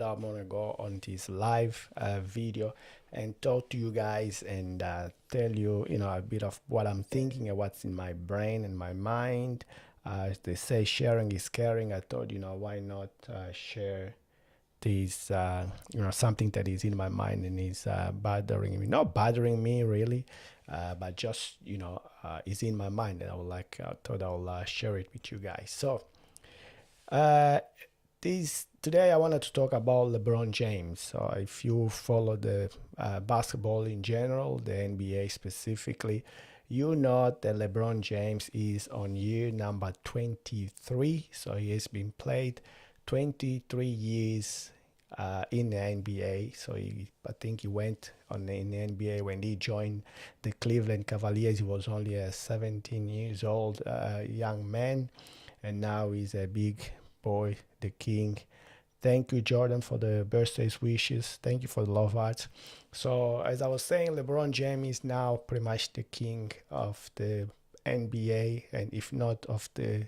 I'm gonna go on this live video and talk to you guys and tell you, a bit of what I'm thinking and what's in my brain and my mind. As they say, sharing is caring. I thought, why not share this, something that is in my mind and is bothering me. Not bothering me really, but just, is in my mind, and I thought I'll share it with you guys. So, uh, this today I wanted to talk about LeBron James. So if you follow the basketball in general, the NBA specifically, you know that LeBron James is on year number 23. So he has been played 23 years in the NBA. So I think he went on in the NBA when he joined the Cleveland Cavaliers. He was only a 17 years old young man, and now he's a big boy, the king. Thank you, Jordan, for the birthday wishes. Thank you for the love hearts. So, as I was saying, LeBron James is now pretty much the king of the NBA, and if not of the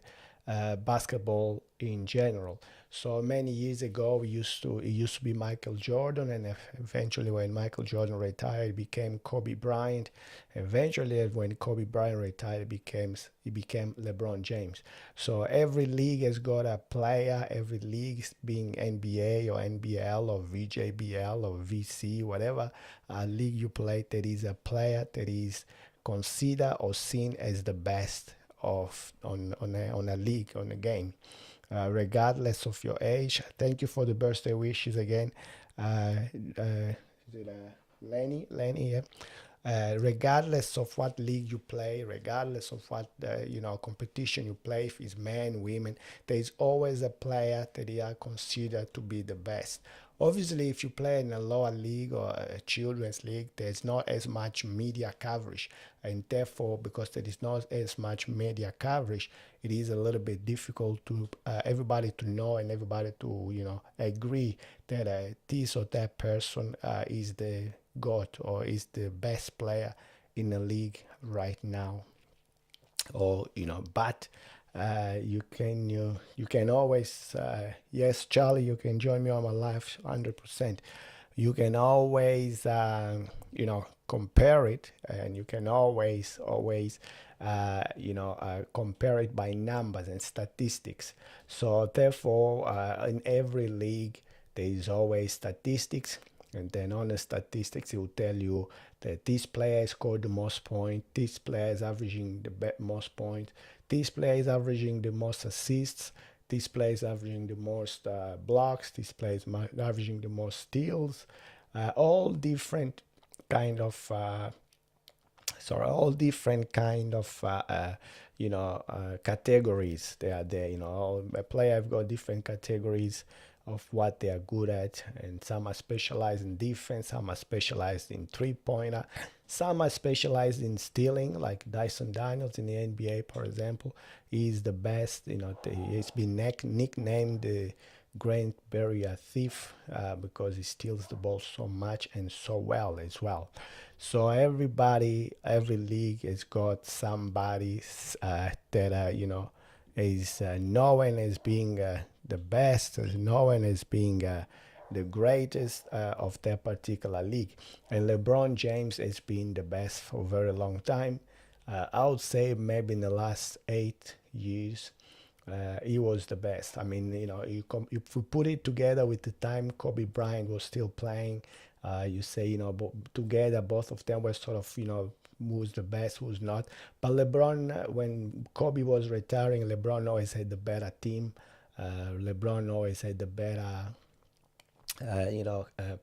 basketball in general. So many years ago, it used to be Michael Jordan, and eventually, when Michael Jordan retired, it became Kobe Bryant. Eventually, when Kobe Bryant retired, it became LeBron James. So every league has got a player. Every league, being NBA or NBL or VJBL or VC, whatever league you play, there is a player that is considered or seen as the best of on a league, on a game, regardless of your age. Thank you for the birthday wishes again. Is it Lenny? Lenny, yeah. Regardless of what league you play, regardless of what competition you play, if it's men, women, there is always a player that they are considered to be the best. Obviously, if you play in a lower league or a children's league, there's not as much media coverage, and therefore, because there is not as much media coverage, it is a little bit difficult to everybody to know and everybody to agree that this or that person is the GOAT or is the best player in the league right now. Or but you can always yes, Charlie, you can join me on my live 100%. You can always compare it, and you can always compare it by numbers and statistics. So therefore, in every league there is always statistics, and then on the statistics it will tell you that this player scored the most points, this player is averaging the most points, this player is averaging the most assists, this player is averaging the most blocks, this player is averaging the most steals, all different kind of all different kind of categories. They are there. A player have got different categories of what they are good at, and some are specialized in defense, some are specialized in three-pointer, some are specialized in stealing, like Dyson Daniels in the NBA, for example. He's the best. He's been nicknamed the Great Barrier Thief because he steals the ball so much and so well as well. So every league has got somebody that is known as being the best, is known as being the greatest of their particular league. And LeBron James has been the best for a very long time. I would say maybe in the last 8 years, he was the best. I mean, if we put it together with the time Kobe Bryant was still playing, you say, together both of them were sort of, who's the best, who's not. But LeBron, when Kobe was retiring, LeBron always had the better team. LeBron always had the better,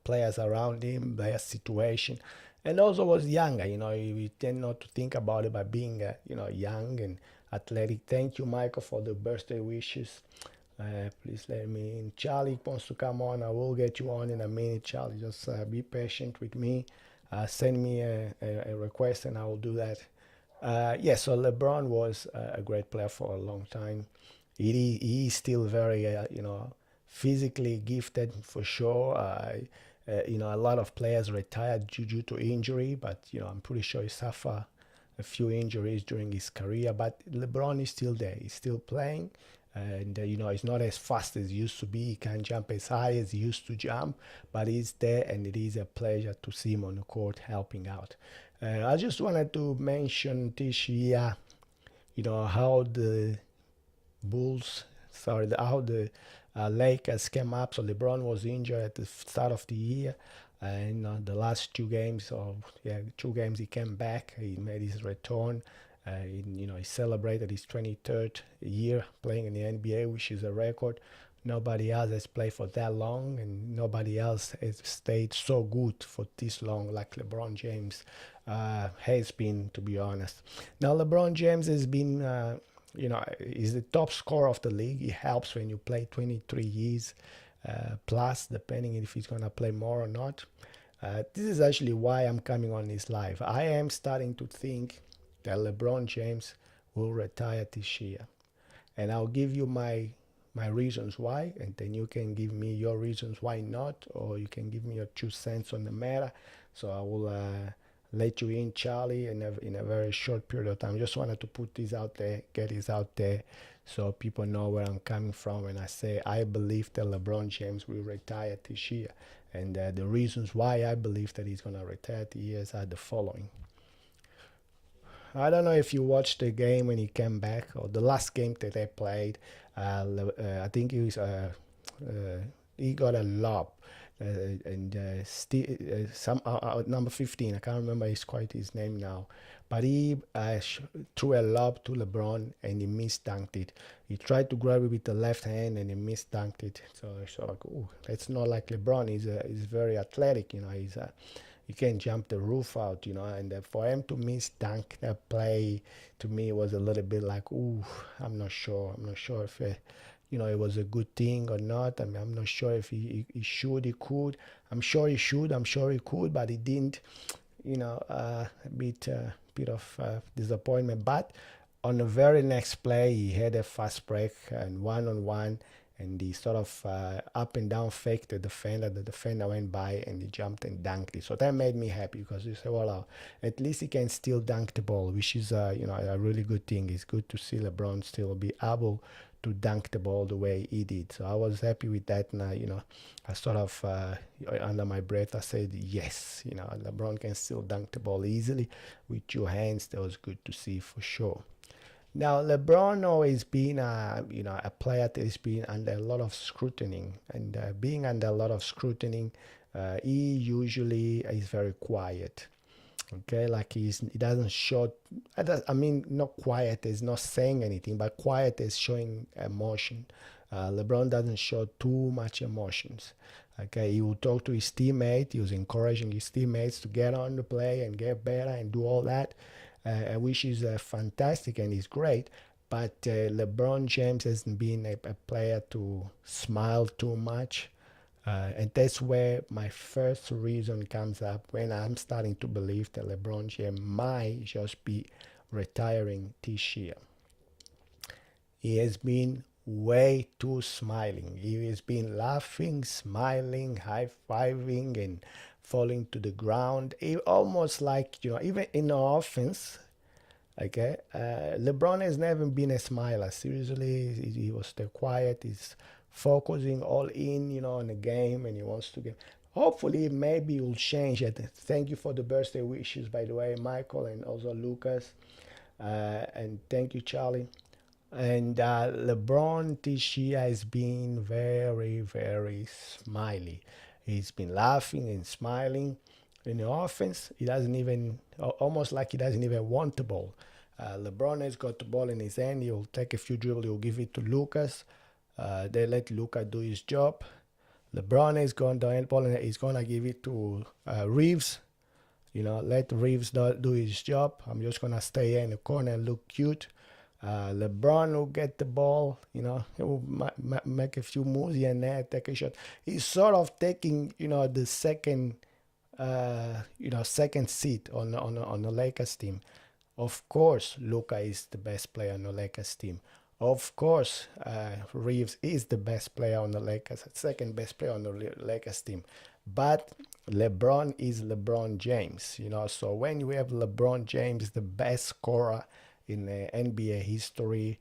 players around him, their situation, and also was younger. We tend not to think about it by being, young and athletic. Thank you, Michael, for the birthday wishes. Please let me in. Charlie wants to come on. I will get you on in a minute, Charlie. Just be patient with me. Send me a request and I will do that. Yeah, so LeBron was a great player for a long time. He is still very, physically gifted for sure. A lot of players retired due to injury, but I'm pretty sure he suffered a few injuries during his career. But LeBron is still there. He's still playing. And he's not as fast as he used to be. He can't jump as high as he used to jump, but he's there, and it is a pleasure to see him on the court helping out. I just wanted to mention this year, how the Bulls, sorry, how the Lakers came up. So LeBron was injured at the start of the year, and the last 2 games, or yeah, 2 games, he came back. He made his return. He celebrated his 23rd year playing in the NBA, which is a record. Nobody else has played for that long, and nobody else has stayed so good for this long like LeBron James has been, to be honest. Now, LeBron James has been, he's the top scorer of the league. It helps when you play 23 years plus, depending if he's going to play more or not. This is actually why I'm coming on this live. I am starting to think that LeBron James will retire this year, and I'll give you my reasons why, and then you can give me your reasons why not, or you can give me your 2 cents on the matter. So I will let you in, Charlie, in a very short period of time. Just wanted to put this out there, get this out there, so people know where I'm coming from when I say I believe that LeBron James will retire this year. And the reasons why I believe that he's going to retire this year are the following. I don't know if you watched the game when he came back, or the last game that they played. I think he got a lob, and some number 15. I can't remember his name now, but he threw a lob to LeBron and he misdunked it. He tried to grab it with the left hand and he misdunked it. So it's like, oh, that's not like LeBron. He's very athletic. He can jump the roof out, and for him to miss dunk that play, to me, was a little bit like, ooh, I'm not sure. I'm not sure if, it was a good thing or not. I mean, I'm not sure if he he could. I'm sure he should. I'm sure he could, but he didn't, a bit of disappointment. But on the very next play, he had a fast break and one-on-one, and he sort of up and down faked the defender. The defender went by and he jumped and dunked it. So that made me happy, because you say, well, at least he can still dunk the ball, which is a really good thing. It's good to see LeBron still be able to dunk the ball the way he did. So I was happy with that, and I sort of under my breath I said yes. LeBron can still dunk the ball easily with 2 hands. That was good to see for sure. Now, LeBron always been, a player that has been under a lot of scrutiny, and being under a lot of scrutiny, he usually is very quiet. Okay, like he doesn't show. I mean, not quiet as not saying anything, but quiet as showing emotion. LeBron doesn't show too much emotions. Okay, he will talk to his teammate. He was encouraging his teammates to get on the play and get better and do all that, which is fantastic and is great. But LeBron James hasn't been a player to smile too much. And that's where my first reason comes up, when I'm starting to believe that LeBron James might just be retiring this year. He has been way too smiling. He has been laughing, smiling, high-fiving, and falling to the ground. Almost like, even in the offense, okay, LeBron has never been a smiler. Seriously, he was still quiet. He's focusing all in, on the game, and he wants to get. Hopefully, maybe it will change it. Thank you for the birthday wishes, by the way, Michael, and also Lucas. And thank you, Charlie. And LeBron this year has been very, very smiley. He's been laughing and smiling. In the offense, he doesn't even, almost like he doesn't even want the ball. LeBron has got the ball in his hand. He'll take a few dribbles. He'll give it to Lucas. They let Luka do his job. LeBron is going to the ball and he's going to give it to Reeves. Let Reeves do his job. I'm just going to stay here in the corner and look cute. LeBron will get the ball, he will make a few moves here and there, take a shot. He's sort of taking, the second seat on the Lakers team. Of course, Luka is the best player on the Lakers team. Of course, Reeves is the best player on the Lakers, second best player on the Lakers team. But LeBron is LeBron James, So when you have LeBron James, the best scorer in NBA history,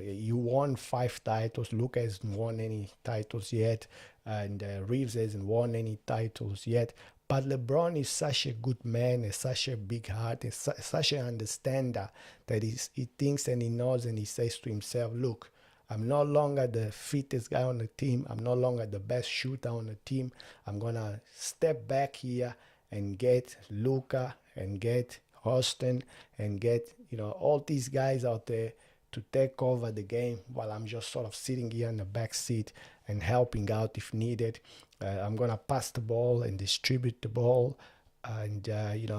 You won 5 titles. Luca hasn't won any titles yet, and Reeves hasn't won any titles yet. But LeBron is such a good man, is such a big heart, is such an understander that he thinks and he knows and he says to himself, look, I'm no longer the fittest guy on the team. I'm no longer the best shooter on the team. I'm going to step back here and get Luca and get Austin and get, all these guys out there to take over the game while I'm just sort of sitting here in the back seat and helping out if needed. I'm going to pass the ball and distribute the ball. And,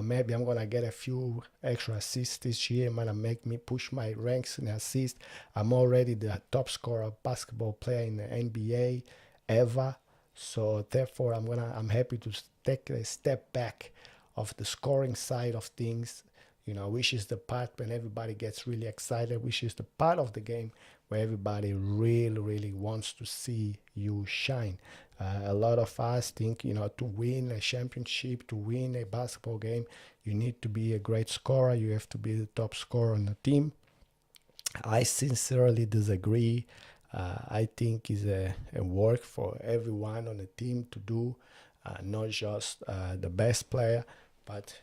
maybe I'm going to get a few extra assists this year. It might make me push my ranks in assists. I'm already the top scorer basketball player in the NBA ever. So therefore, I'm happy to take a step back of the scoring side of things, which is the part when everybody gets really excited, which is the part of the game where everybody really, really wants to see you shine. A lot of us think, to win a championship, to win a basketball game, you need to be a great scorer. You have to be the top scorer on the team. I sincerely disagree. I think it's a work for everyone on the team to do, not just the best player, but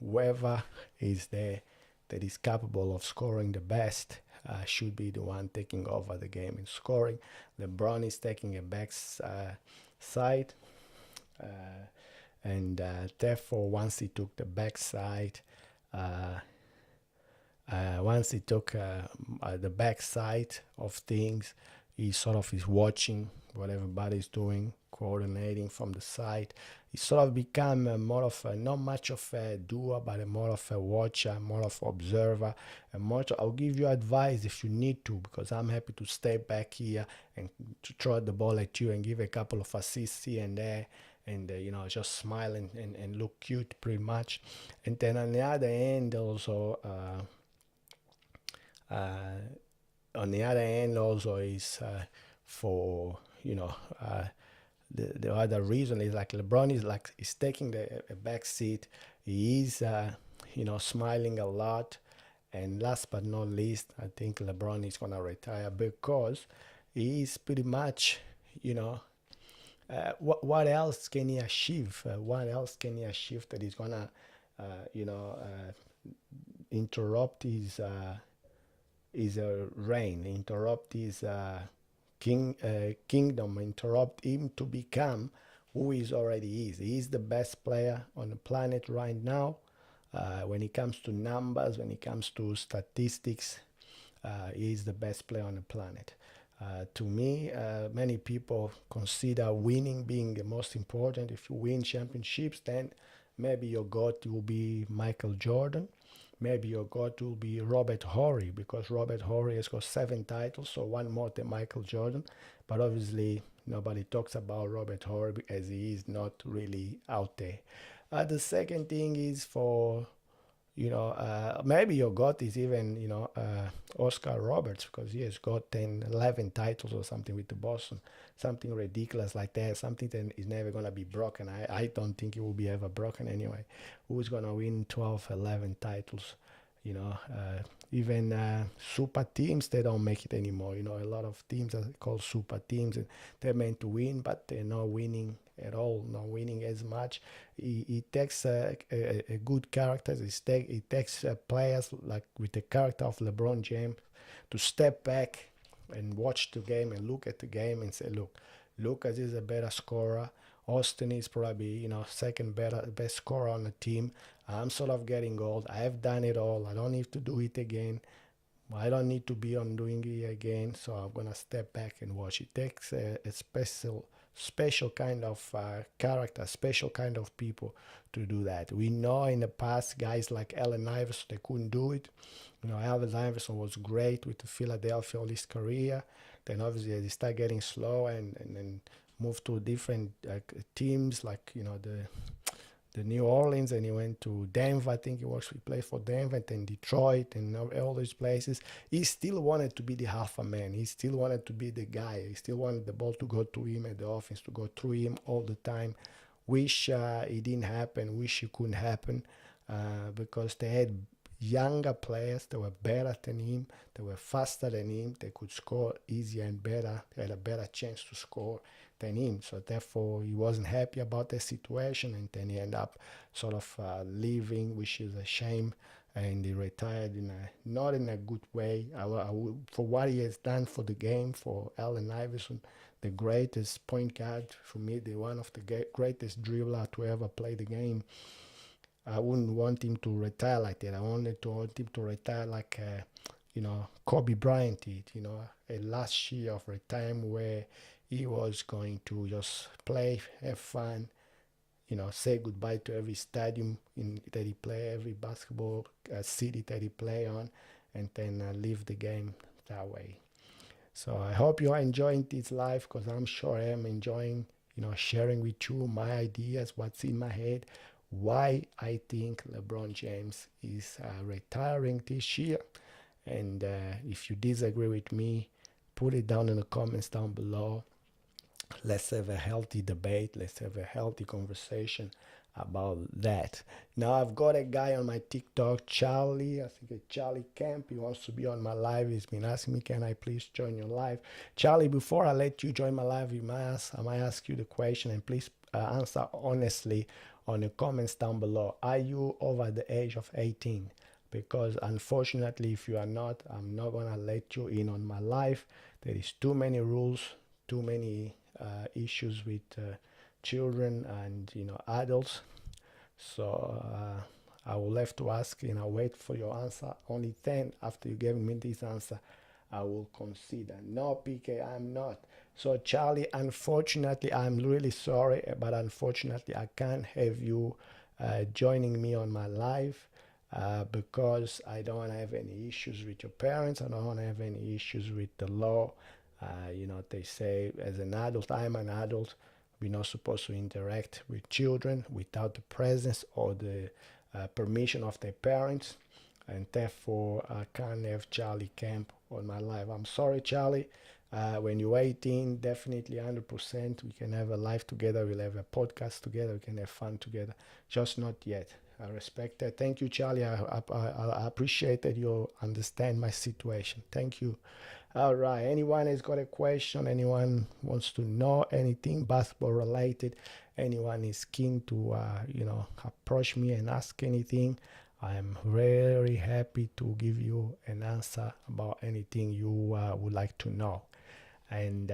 whoever is there that is capable of scoring the best should be the one taking over the game in scoring. LeBron is taking a back side, and therefore once he took the backside, once he took the backside of things, he sort of is watching what everybody's doing, coordinating from the side. He sort of become more of not much of a doer, but more of a watcher, more of an observer. And much, I'll give you advice if you need to, because I'm happy to stay back here and to throw the ball at you and give a couple of assists here and there. And just smile and look cute pretty much. And then on the other end also, on the other end also is for the other reason is like LeBron is taking a back seat. He is smiling a lot. And last but not least, I think LeBron is gonna retire because he is pretty much what else can he achieve? What else can he achieve that is gonna interrupt his reign, interrupt his kingdom, interrupt him to become who he already is. He is the best player on the planet right now. When it comes to numbers, when it comes to statistics, he is the best player on the planet. To me, many people consider winning being the most important. If you win championships, then maybe your GOAT will be Michael Jordan. Maybe your GOAT will be Robert Horry, because Robert Horry has got 7 titles, so one more than Michael Jordan. But obviously, nobody talks about Robert Horry as he is not really out there. The second thing is for maybe your GOAT is even, Oscar Roberts, because he has got 10, 11 titles or something with the Boston, something ridiculous like that, something that is never going to be broken. I don't think it will be ever broken anyway. Who's going to win 12, 11 titles? Even super teams, they don't make it anymore. A lot of teams are called super teams, and they're meant to win, but they're not winning at all, not winning as much. It takes a good characters. It takes players like with the character of LeBron James to step back and watch the game and look at the game and say, look, Lucas is a better scorer. Austin is probably, second best scorer on the team. I'm sort of getting old. I have done it all. I don't need to do it again. I don't need to be on doing it again. So I'm gonna step back and watch. It takes a special kind of character, special kind of people to do that. We know in the past guys like Allen Iverson, they couldn't do it. Allen Iverson was great with the Philadelphia all his career. Then obviously they start getting slow and then move to different teams like the New Orleans, and he went to Denver. I think he played for Denver, and then Detroit, and all these places. He still wanted to be the alpha man. He still wanted to be the guy. He still wanted the ball to go to him and the offense to go through him all the time. Wish it didn't happen. Wish it couldn't happen because they had younger players. They were better than him. They were faster than him. They could score easier and better. They had a better chance to score than him. So therefore, he wasn't happy about the situation, and then he ended up sort of leaving, which is a shame. And he retired in a not in a good way. For what he has done for the game, for Allen Iverson, the greatest point guard for me, the one of the greatest dribbler to ever play the game. I wouldn't want him to retire like that. I wanted to want him to retire like, Kobe Bryant did. A last year of retirement where he was going to just play, have fun, say goodbye to every stadium that he play, every basketball city that he play on, and then leave the game that way. So I hope you are enjoying this live, because I'm sure I am enjoying, sharing with you my ideas, what's in my head, why I think LeBron James is retiring this year. And if you disagree with me, put it down in the comments down below. Let's have a healthy debate. Let's have a healthy conversation about that. Now I've got a guy on my TikTok, Charlie. I think it's Charlie Camp. He wants to be on my live. He's been asking me, can I please join your live? Charlie, before I let you join my live, I might ask you the question, and please answer honestly on the comments down below. Are you over the age of 18? Because unfortunately, if you are not, I'm not gonna let you in on my live. There is too many rules, too many issues with children and adults. So I will have to ask, wait for your answer. Only then, after you give me this answer, I will consider. No, PK, I'm not. So Charlie, unfortunately, I'm really sorry, but unfortunately, I can't have you joining me on my live. Because I don't have any issues with your parents. I don't have any issues with the law. They say as an adult, I'm an adult. We're not supposed to interact with children without the presence or the permission of their parents. And therefore, I can't have Charlie Camp on my live. I'm sorry, Charlie. When you're 18, definitely 100%, we can have a live together. We'll have a podcast together. We can have fun together. Just not yet. I respect that. Thank you, Charlie. I appreciate that you understand my situation. Thank you. All right. Anyone has got a question? Anyone wants to know anything basketball related? Anyone is keen to, approach me and ask anything? I'm very happy to give you an answer about anything you would like to know. And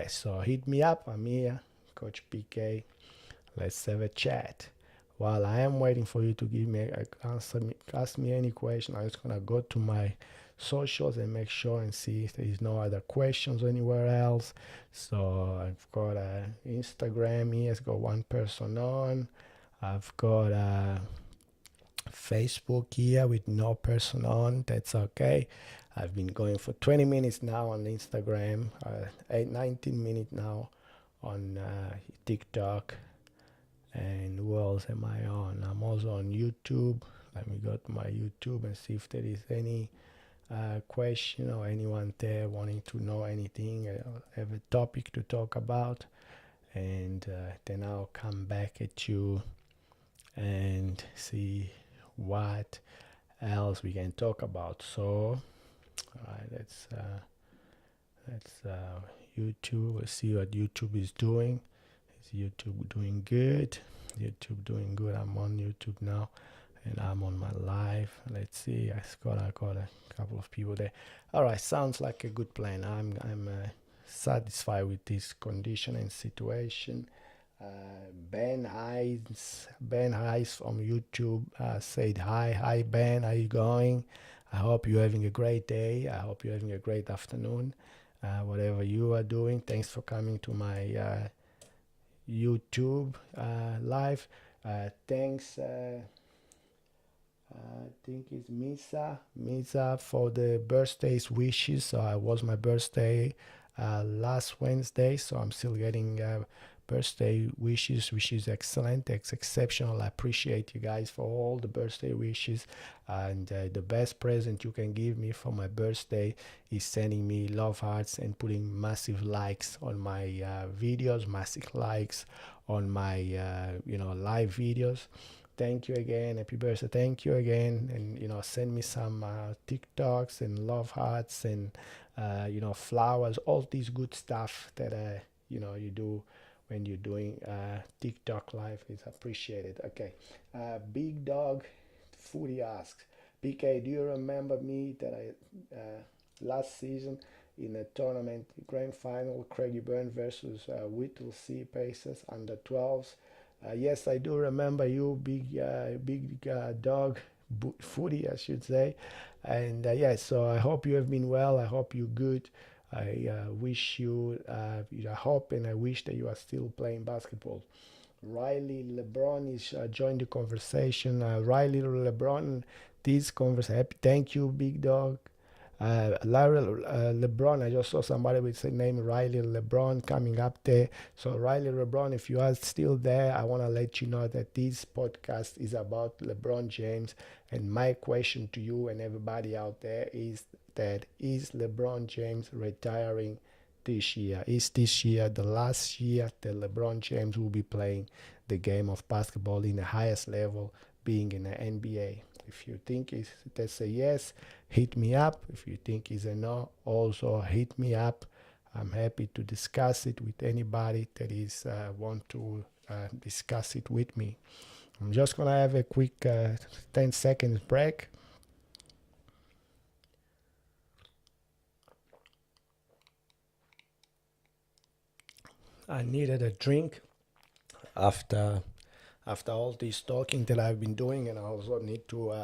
so hit me up. I'm here, Coach PK. Let's have a chat. While I am waiting for you to give me ask me any question, I'm just gonna go to my socials and make sure and see if there is no other questions anywhere else. So I've got Instagram here. It's got one person on. I've got Facebook here with no person on. That's okay. I've been going for 20 minutes now on Instagram, 19 minutes now on TikTok. And who else am I on? I'm also on YouTube. Let me go to my YouTube and see if there is any question or anyone there wanting to know anything, have a topic to talk about. And then I'll come back at you and see what else we can talk about. So, all right, let's YouTube. Let's see what YouTube is doing. Is YouTube doing good? YouTube doing good. I'm on YouTube now, and I'm on my live. Let's see. I got a couple of people there. All right, sounds like a good plan. I'm satisfied with this condition and situation. Ben Hayes from YouTube said hi Ben, how you going? I hope you're having a great day. I hope you're having a great afternoon, whatever you are doing. Thanks for coming to my YouTube live. Thanks. I think it's Misa for the birthday's wishes. So it was my birthday last Wednesday, so I'm still getting birthday wishes, which is excellent. It's exceptional. I appreciate you guys for all the birthday wishes. And the best present you can give me for my birthday is sending me love hearts and putting massive likes on my videos, massive likes on my live videos, thank you again. Happy birthday. Thank you again. And, send me some TikToks and love hearts and, flowers, all these good stuff that, you do when you're doing TikTok live is appreciated. Okay. Big Dog Foodie asks, BK, do you remember me that last season in a tournament grand final, Craigie Burn versus Whittle Sea Pacers under 12s? Yes, I do remember you, big dog foodie, I should say. And yeah, so I hope you have been well. I hope you're good. I wish you, I hope and I wish that you are still playing basketball. Riley LeBron is joined the conversation. Riley LeBron, this conversation. Thank you, big dog. Larry LeBron, I just saw somebody with the name Riley LeBron coming up there. So, Riley LeBron, if you are still there, I want to let you know that this podcast is about LeBron James. And my question to you and everybody out there is that is LeBron James retiring this year? Is this year the last year that LeBron James will be playing the game of basketball in the highest level, being in the NBA? If you think that's a yes, hit me up. If you think it's a no, also hit me up. I'm happy to discuss it with anybody that is want to discuss it with me. I'm just gonna have a quick 10 seconds break. I needed a drink after all this talking that I've been doing, and I also need to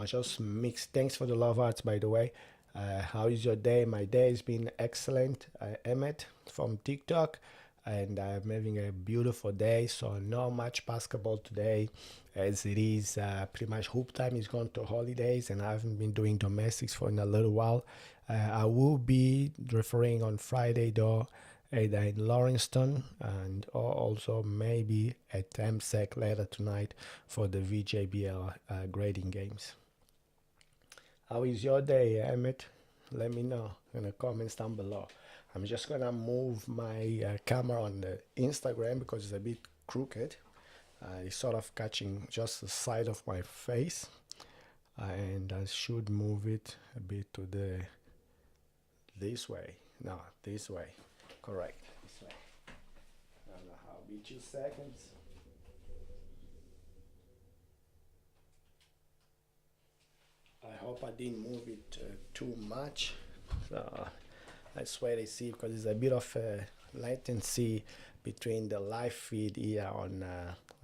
just mix. Thanks for the love hearts, by the way. How is your day? My day has been excellent. Emmett from TikTok, and I'm having a beautiful day. So not much basketball today, as it is pretty much hoop time is gone to holidays, and I haven't been doing domestics for in a little while. I will be refereeing on Friday though, either in Lawrencetown and or also maybe at MSEC later tonight for the VJBL grading games. How is your day, Emmett? Let me know in the comments down below. I'm just gonna move my camera on the Instagram because it's a bit crooked. It's sort of catching just the side of my face, and I should move it a bit to the this way. No, this way. Correct. This way. I don't know how. Be 2 seconds. I hope I didn't move it too much. So that's why they see because there's a bit of latency between the live feed here on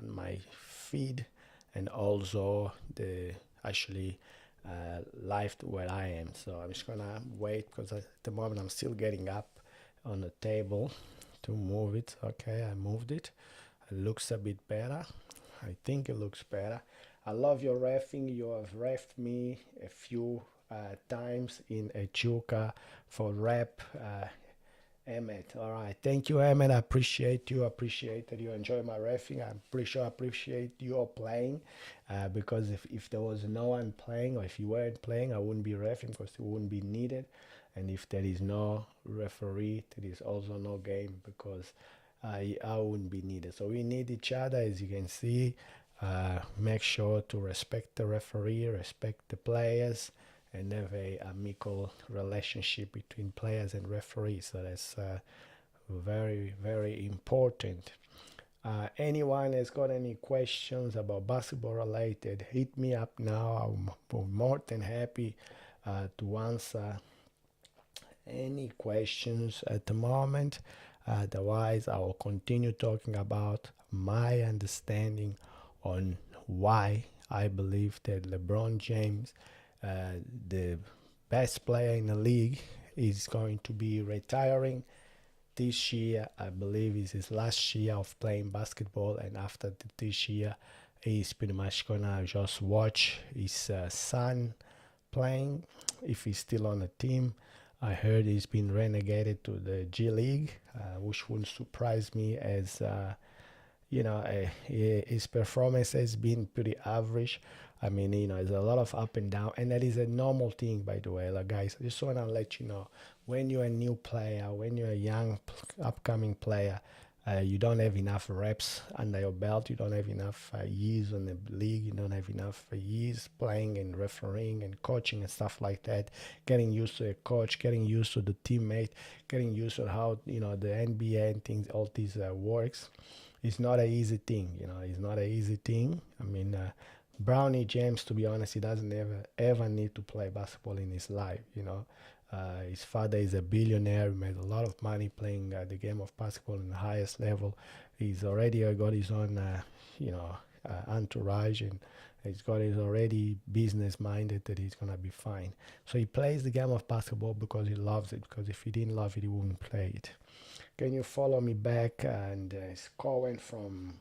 my feed and also the actually live where I am. So I'm just gonna wait because at the moment I'm still getting up on the table to move it. Okay, I moved it. It looks a bit better. I think it looks better. I love your refing. You have refed me a few times in a Chuka for rep. Emmett. All right. Thank you, Emmett. I appreciate you. Appreciate that you enjoy my refing. I'm pretty sure I appreciate you playing because if there was no one playing or if you weren't playing, I wouldn't be refing because it wouldn't be needed. And if there is no referee, there is also no game because I wouldn't be needed. So we need each other, as you can see. Make sure to respect the referee, respect the players, and have a amicable relationship between players and referees. So that's very, very important. Anyone has got any questions about basketball related, hit me up now. I'm more than happy to answer any questions at the moment. Otherwise, I will continue talking about my understanding on why I believe that LeBron James, the best player in the league, is going to be retiring this year. I believe is his last year of playing basketball, and after this year, he's pretty much gonna just watch his son playing if he's still on the team. I heard he's been renegated to the G League, which wouldn't surprise me as his performance has been pretty average. I mean, there's a lot of up and down, and that is a normal thing, by the way. Like, guys, I just want to let you know when you're a new player, when you're a young, upcoming player, You don't have enough reps under your belt. You don't have enough years on the league. You don't have enough years playing and refereeing and coaching and stuff like that. Getting used to a coach, getting used to the teammate, getting used to how the NBA and things, all these works. It's not an easy thing. It's not an easy thing. I mean, Brownie James, to be honest, he doesn't ever need to play basketball in his life. His father is a billionaire. He made a lot of money playing the game of basketball in the highest level. He's already got his own, entourage, and he's got his already business minded that he's gonna be fine. So he plays the game of basketball because he loves it. Because if he didn't love it, he wouldn't play it. Can you follow me back? And it's Cohen from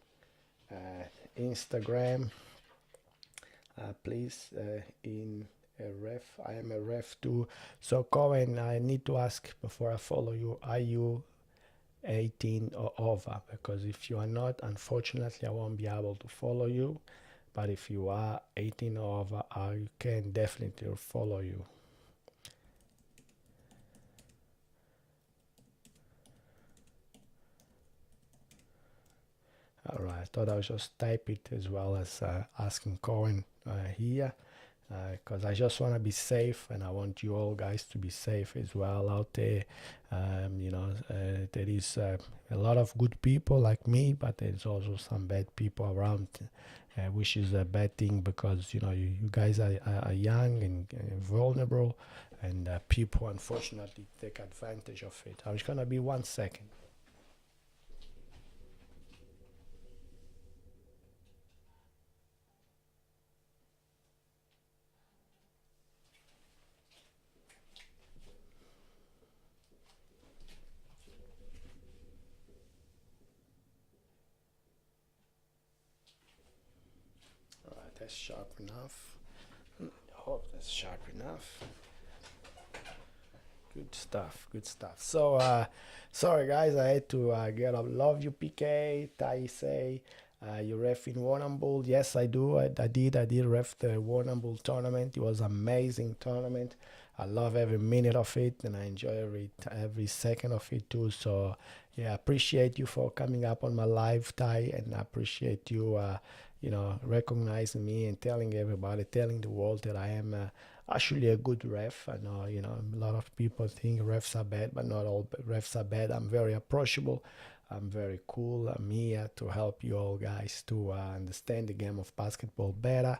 Instagram. Please, in a ref. I am a ref too. So Cohen, I need to ask before I follow you, are you 18 or over? Because if you are not, unfortunately, I won't be able to follow you. But if you are 18 or over, I can definitely follow you. All right, I thought I would just type it as well as asking Cohen here, because I just want to be safe, and I want you all guys to be safe as well out there. There is a lot of good people like me, but there's also some bad people around, which is a bad thing because you guys are young and vulnerable, and people unfortunately take advantage of it. I'm just gonna be 1 second. All right, that's sharp enough. I hope that's sharp enough. Good stuff. Good stuff. So, sorry guys, I had to get up. Love you, PK. Tai say, you ref in Warrnambool. Yes, I do. I did. I did ref the Warrnambool tournament. It was an amazing tournament. I love every minute of it, and I enjoy every second of it too. So, yeah, I appreciate you for coming up on my live, Tai, and I appreciate you, recognizing me and telling everybody, telling the world that I am. Actually a good ref. I know, a lot of people think refs are bad, but not all refs are bad. I'm very approachable. I'm very cool. I'm here to help you all guys to understand the game of basketball better,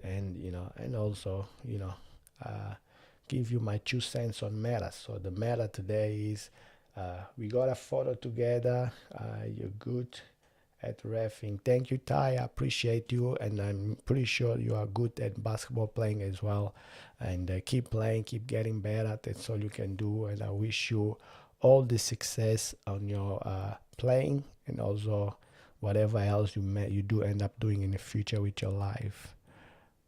and and also uh, give you my 2 cents on meta. So the meta today is we got a photo together. You're good at refing. Thank you, Ty. I appreciate you, and I'm pretty sure you are good at basketball playing as well. And keep playing, keep getting better. That's all you can do. And I wish you all the success on your playing, and also whatever else you do end up doing in the future with your life.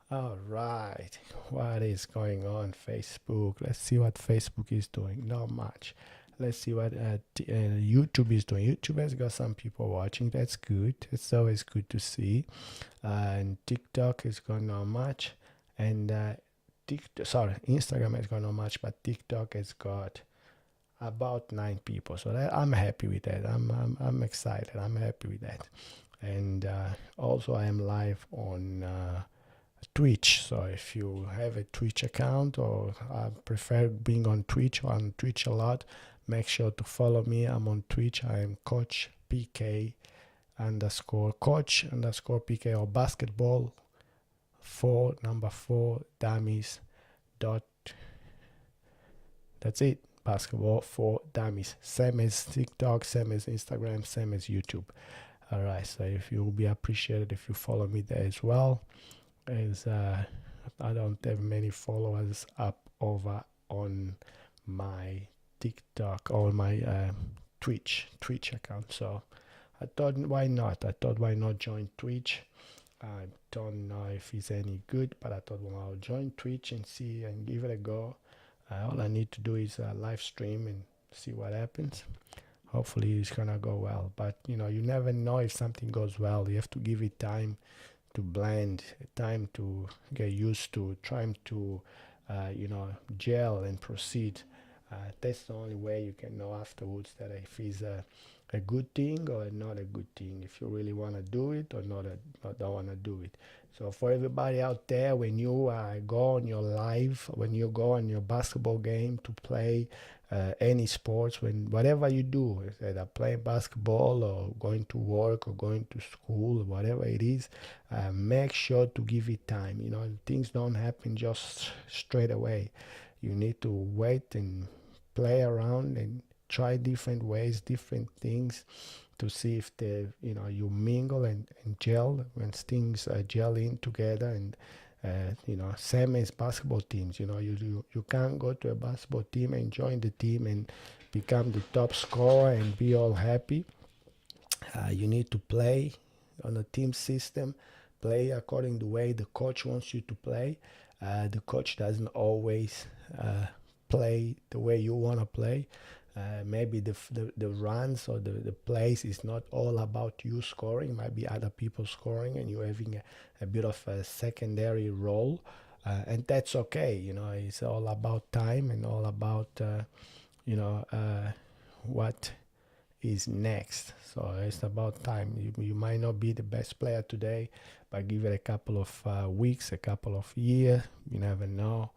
All right, what is going on Facebook? Let's see what Facebook is doing. Not much. Let's see what YouTube is doing. YouTube has got some people watching. That's good. It's always good to see. And TikTok is got not much. And Instagram has got not much, but TikTok has got about 9 people. So I'm happy with that. I'm excited. I'm happy with that. And also I am live on Twitch. So if you have a Twitch account, or prefer being on Twitch a lot, make sure to follow me. I'm on Twitch. I am Coach PK Coach PK, or basketball 4 dummies dot. That's it. Basketball 4 dummies. Same as TikTok, same as Instagram, same as YouTube. All right. So if you'll be appreciated if you follow me there as well. As I don't have many followers up over on my TikTok or my Twitch account. So I thought, why not? Why not join Twitch? I don't know if it's any good, but I thought, well, I'll join Twitch and see and give it a go. All I need to do is live stream and see what happens. Hopefully it's gonna go well, but you never know if something goes well. You have to give it time to blend, time to get used to, trying to gel and proceed. That's the only way you can know afterwards that if it's a good thing or not a good thing, if you really want to do it or not don't want to do it. So for everybody out there, when you go on your live, when you go on your basketball game to play any sports, when whatever you do, either playing basketball or going to work or going to school, whatever it is, make sure to give it time. Things don't happen just straight away. You need to wait and play around and try different ways, different things to see if you mingle and gel when things gel in together. And same as basketball teams. You can't go to a basketball team and join the team and become the top scorer and be all happy. You need to play on a team system, play according to the way the coach wants you to play. The coach doesn't always play the way you want to play. Maybe the runs or the plays is not all about you scoring. It might be other people scoring and you having a bit of a secondary role. And that's okay. It's all about time and all about, what is next. So it's about time. You might not be the best player today, but give it a couple of weeks, a couple of years. You never know.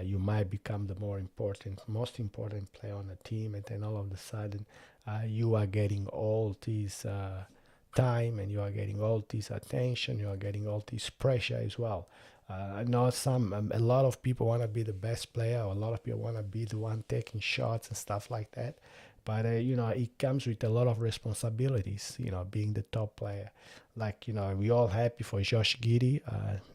You might become the most important player on the team, and then all of a sudden, you are getting all this time, and you are getting all this attention. You are getting all this pressure as well. I know a lot of people want to be the best player, or a lot of people want to be the one taking shots and stuff like that. But it comes with a lot of responsibilities. Being the top player. Like we all happy for Josh Giddey.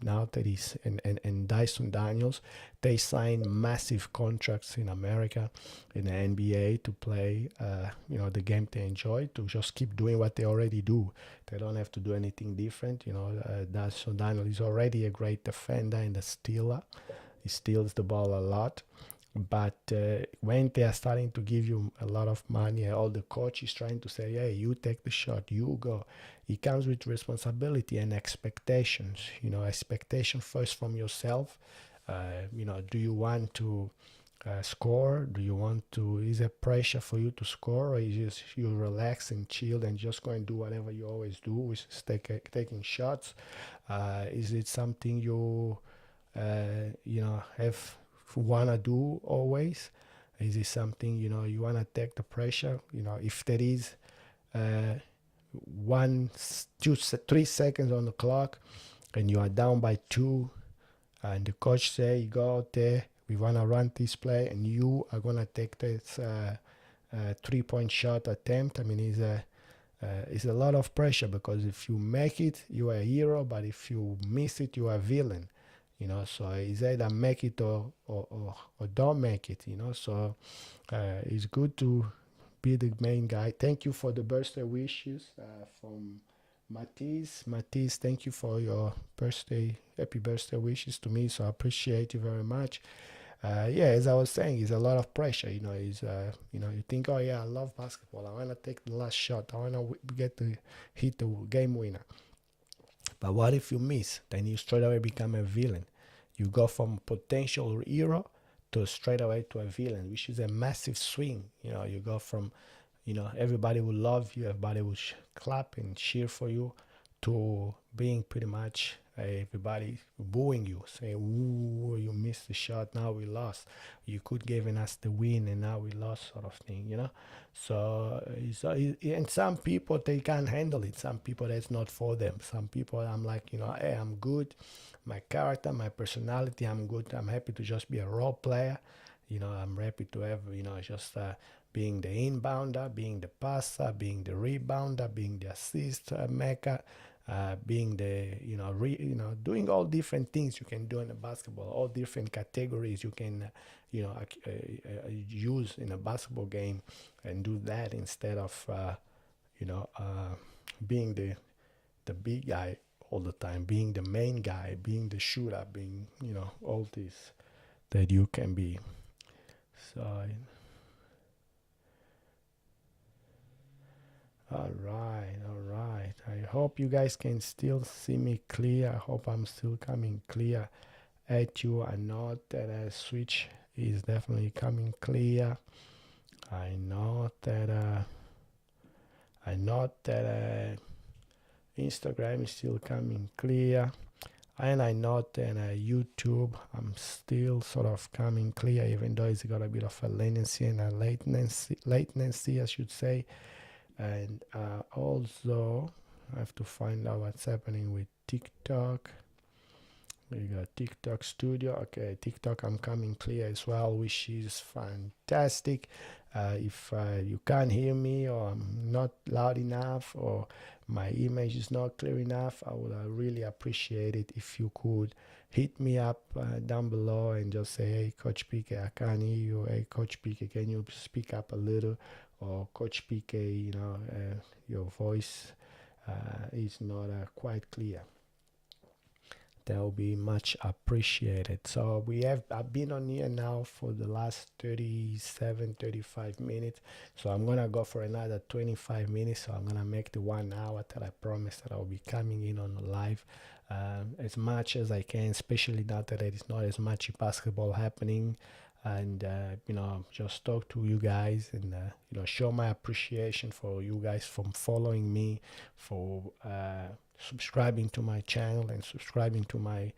Now that he's and Dyson Daniels, they signed massive contracts in America, in the NBA to play. The game they enjoy, to just keep doing what they already do. They don't have to do anything different. Dyson Daniels is already a great defender and a stealer. He steals the ball a lot. But when they are starting to give you a lot of money, all the coach is trying to say, hey, you take the shot, you go. It comes with responsibility and expectations. Expectation first from yourself. Do you want to score? Do you want to? Is there pressure for you to score, or is just you relax and chill and just go and do whatever you always do, which is taking shots? Is it something you have wanna do always? Is it something you wanna take the pressure? If there is uh, 3 seconds on the clock and you are down by 2, and the coach say you go out there, we wanna run this play, and you are gonna take this 3-point shot attempt. I mean, it's a lot of pressure, because if you make it, you are a hero, but if you miss it, you are a villain. So it's either make it or don't make it. So it's good to be the main guy. Thank you for the birthday wishes from Matisse. Matisse, thank you for your happy birthday wishes to me. So I appreciate you very much. As I was saying, it's a lot of pressure. You think, oh yeah, I love basketball. I want to take the last shot. I want to hit the game winner. But what if you miss? Then you straight away become a villain. You go from potential hero to straight away to a villain, which is a massive swing. You go from, everybody will love you, everybody will clap and cheer for you, to being pretty much everybody booing you, saying, "Ooh, you missed the shot. Now we lost. You could given us the win, and now we lost," sort of thing. So, and some people they can't handle it. Some people that's not for them. Some people I'm like, hey, I'm good. My character, my personality, I'm good. I'm happy to just be a role player. I'm happy to have, just being the inbounder, being the passer, being the rebounder, being the assist maker, being the, doing all different things you can do in a basketball, all different categories you can, use in a basketball game, and do that instead of, being the big guy all the time, being the main guy, being the shooter, being, all this that you can be. So, all right. I hope you guys can still see me clear. I hope I'm still coming clear at you. I know that a switch is definitely coming clear. I know that I note that Instagram is still coming clear, and I note that YouTube, I'm still sort of coming clear, even though it's got a bit of a latency and a latency, I should say. And also, I have to find out what's happening with TikTok. We got TikTok Studio. Okay, TikTok, I'm coming clear as well, which is fantastic. If you can't hear me, or I'm not loud enough, or my image is not clear enough, I would really appreciate it if you could hit me up down below and just say, hey, Coach PK, I can't hear you. Hey, Coach PK, can you speak up a little? Or Coach PK, your voice is not quite clear. That will be much appreciated. So I've been on here now for the last 35 minutes. So I'm gonna go for another 25 minutes. So I'm gonna make the 1 hour that I promised that I'll be coming in on live as much as I can, especially now that there is not as much basketball happening. And just talk to you guys, and show my appreciation for you guys from following me, for subscribing to my channel and subscribing to my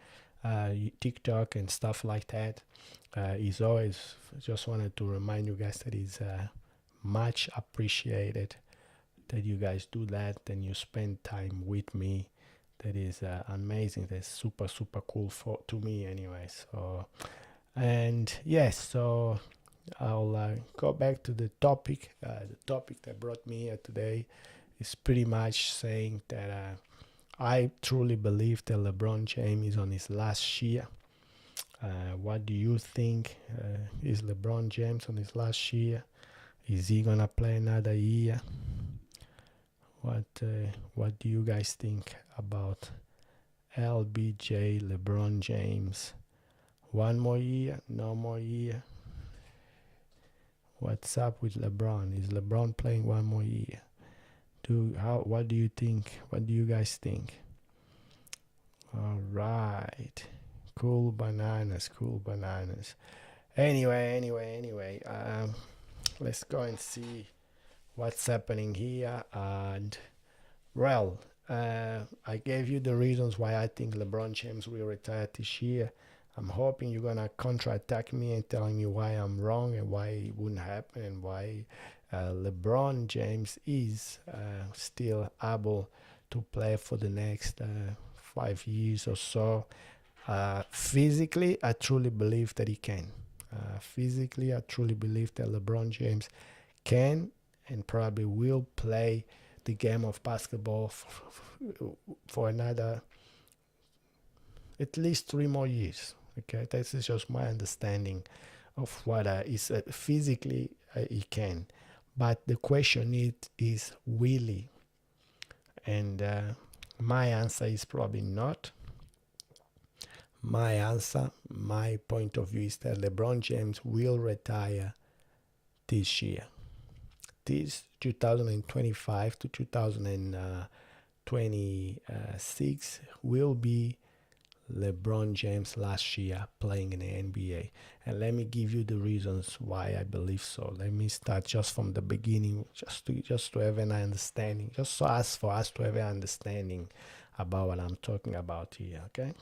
TikTok and stuff like that. Is always just wanted to remind you guys that is much appreciated that you guys do that and you spend time with me. That is amazing. That's super cool to me anyway. So, and yes, so I'll go back to the topic. The topic that brought me here today is pretty much saying that I truly believe that LeBron James is on his last year. What do you think? Is LeBron James on his last year? Is he gonna play another year? What do you guys think about LBJ, LeBron James? One more year? No more year? What's up with LeBron? Is LeBron playing one more year? What do you think? What do you guys think? All right, cool bananas. Anyway, let's go and see what's happening here. And well, I gave you the reasons why I think LeBron James will retire this year. I'm hoping you're gonna counterattack me and telling me why I'm wrong and why it wouldn't happen, and why LeBron James is still able to play for the next 5 years or so. Physically, I truly believe that he can. Physically, I truly believe that LeBron James can and probably will play the game of basketball for another at least 3 more years. Okay, this is just my understanding of what is physically he can. But the question is will he? And my answer is probably not. My point of view is that LeBron James will retire this year. This 2025 to 2026 will be LeBron James last year playing in the NBA. And let me give you the reasons why I believe so. Let me start just from the beginning, just to have an understanding, just for us to have an understanding about what I'm talking about here, okay?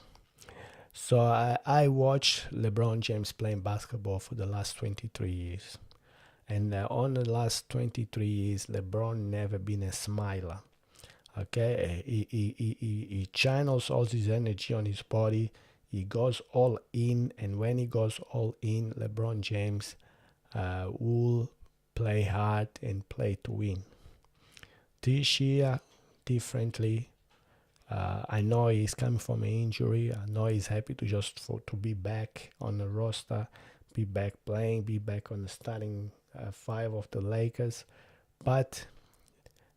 So I watched LeBron James playing basketball for the last 23 years. And on the last 23 years, LeBron never been a smiler. Okay, he channels all his energy on his body. He goes all in, and when he goes all in, LeBron James will play hard and play to win. This year, differently. I know he's coming from an injury. I know he's happy to be back on the roster, be back playing, be back on the starting five of the Lakers. But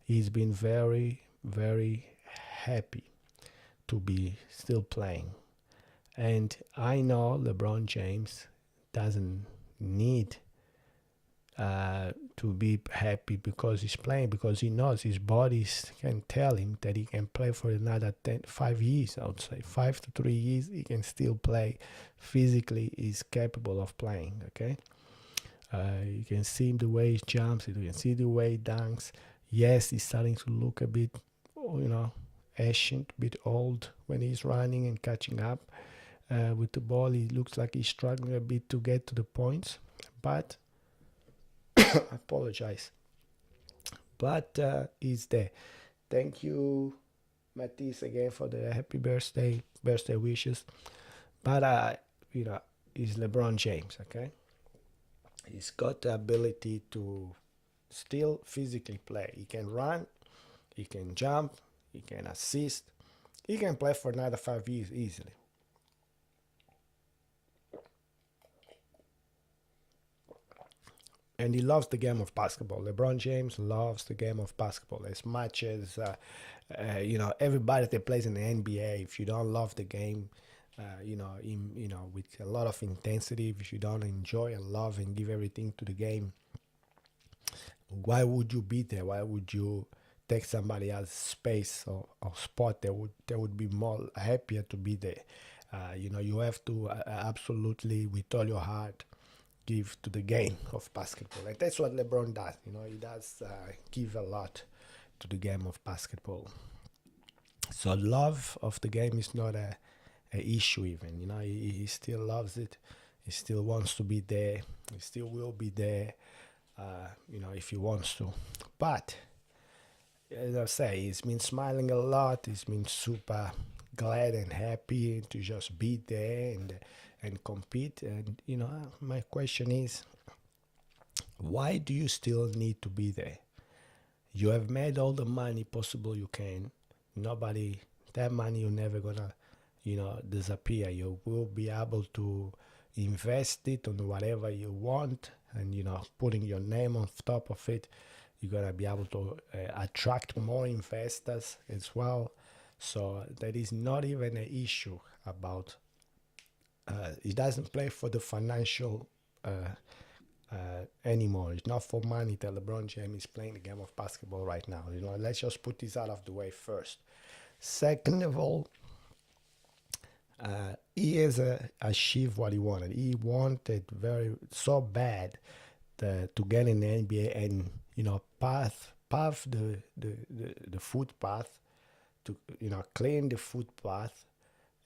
he's been very happy to be still playing. And I know LeBron James doesn't need to be happy because he's playing, because he knows his body can tell him that he can play for another 5 years. I would say 5 to 3 years he can still play. Physically he's capable of playing. Okay, you can see the way he jumps, you can see the way he dunks, Yes, he's starting to look a bit, you know, ancient, a bit old when he's running and catching up with the ball. He looks like he's struggling a bit to get to the points, but I apologize. But he's there. Thank you, Matisse, again for the happy birthday wishes. But you know, he's LeBron James. Okay, he's got the ability to still physically play. He can run, he can jump, he can assist, he can play for another 5 years easily. And he loves the game of basketball. LeBron James loves the game of basketball as much as you know, everybody that plays in the NBA. If you don't love the game, you know, with a lot of intensity, if you don't enjoy and love and give everything to the game, why would you be there? Why would you take somebody else's space or spot? They would be more happier to be there. You know, you have to absolutely, with all your heart, give to the game of basketball, and that's what LeBron does. You know, he does give a lot to the game of basketball. So love of the game is not a issue even. You know, he still loves it. He still wants to be there. He still will be there. You know, if he wants to. But as I say, he's been smiling a lot. He's been super glad and happy to just be there and compete. And you know, my question is, why do you still need to be there? You have made all the money possible you can. Nobody, that money you're never gonna, you know, disappear. You will be able to invest it on whatever you want, and you know, putting your name on top of it. You're gonna be able to attract more investors as well. So there is not even an issue about. He doesn't play for the financial anymore. It's not for money that LeBron James is playing the game of basketball right now. You know, let's just put this out of the way first. Second of all, he has achieved what he wanted. He wanted very so bad to get in the NBA and you know path the footpath to you know clean the footpath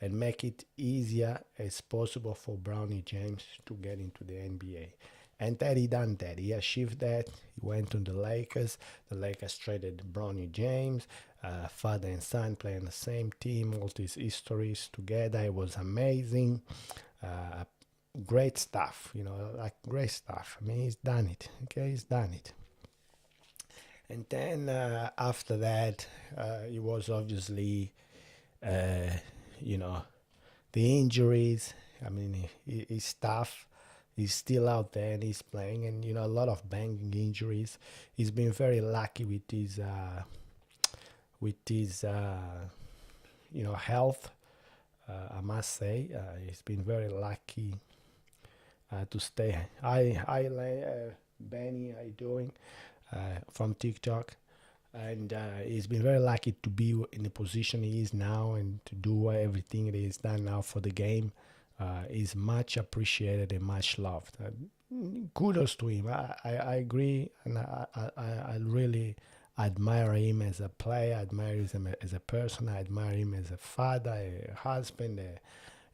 and make it easier as possible for Brownie James to get into the NBA. And that he done that. He achieved that. He went to the Lakers. The Lakers traded Brownie James, father and son playing the same team, all these histories together. It was amazing. Uh, Great stuff, you know, like great stuff. I mean, he's done it. Okay, he's done it. And then after that, it was obviously, uh, you know, the injuries. I mean, he's tough. He's still out there and he's playing, and you know, a lot of banging injuries. He's been very lucky with his you know health. I must say, he's been very lucky to stay. Benny, how you doing? From TikTok, and he's been very lucky to be in the position he is now and to do everything that he's done now for the game. Is much appreciated and much loved. Kudos to him. I agree, and I really admire him as a player. I admire him as a person. I admire him as a father, a husband,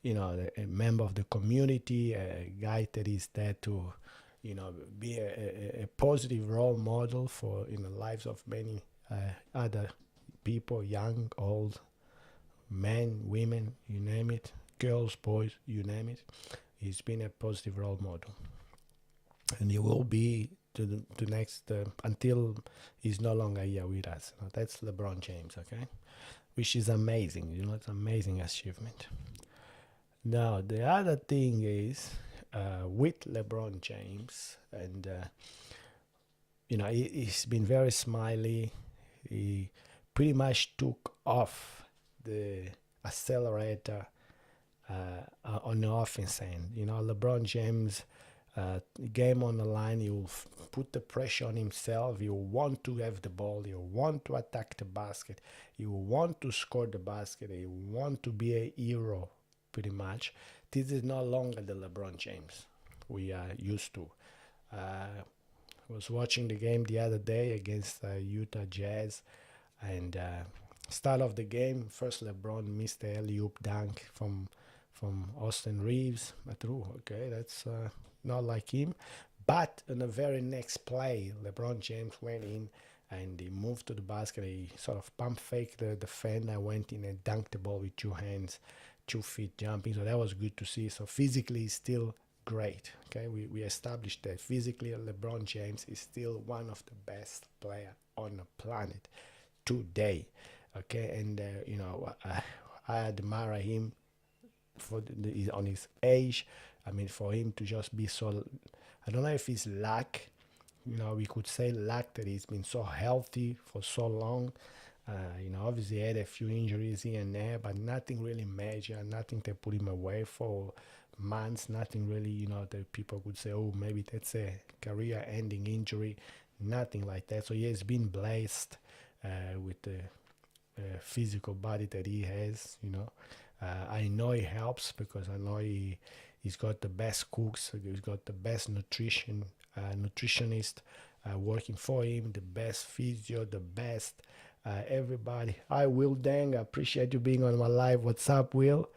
you know, a member of the community, a guy that is there to, you know, be a positive role model for in the lives of many other people, young, old, men, women, you name it, girls, boys, you name it. He's been a positive role model, and he will be to next until he's no longer here with us. You know, that's LeBron James, okay, which is amazing. You know, it's an amazing achievement. Now the other thing is with LeBron James, and you know, he's been very smiley. He pretty much took off the accelerator on the offense end. You know, LeBron James, game on the line, he will put the pressure on himself. He will want to have the ball. He will want to attack the basket. He will want to score the basket. He will want to be a hero, pretty much. This is no longer the LeBron James we are used to. Uh, was watching the game the other day against Utah Jazz, and start of the game, first LeBron missed the alley-oop dunk from Austin Reeves. I thought, okay, that's not like him. But in the very next play, LeBron James went in and he moved to the basket. He sort of pump faked the defender, went in and dunked the ball with two hands, 2 feet jumping. So that was good to see. So physically, he's still great. Okay, we established that physically, LeBron James is still one of the best player on the planet today. Okay, and I admire him for on his age. I mean, for him to just be so, I don't know if it's luck. We could say luck that he's been so healthy for so long. Obviously he had a few injuries here and there, but nothing really major, nothing to put him away for months, nothing really, that people could say, oh, maybe that's a career-ending injury, nothing like that. So he has been blessed with the physical body that he has. I know he helps because I know he's got the best cooks, he's got the best nutritionist working for him, the best physio, the best everybody. Hi, Will Dang. I appreciate you being on my live. What's up, Will?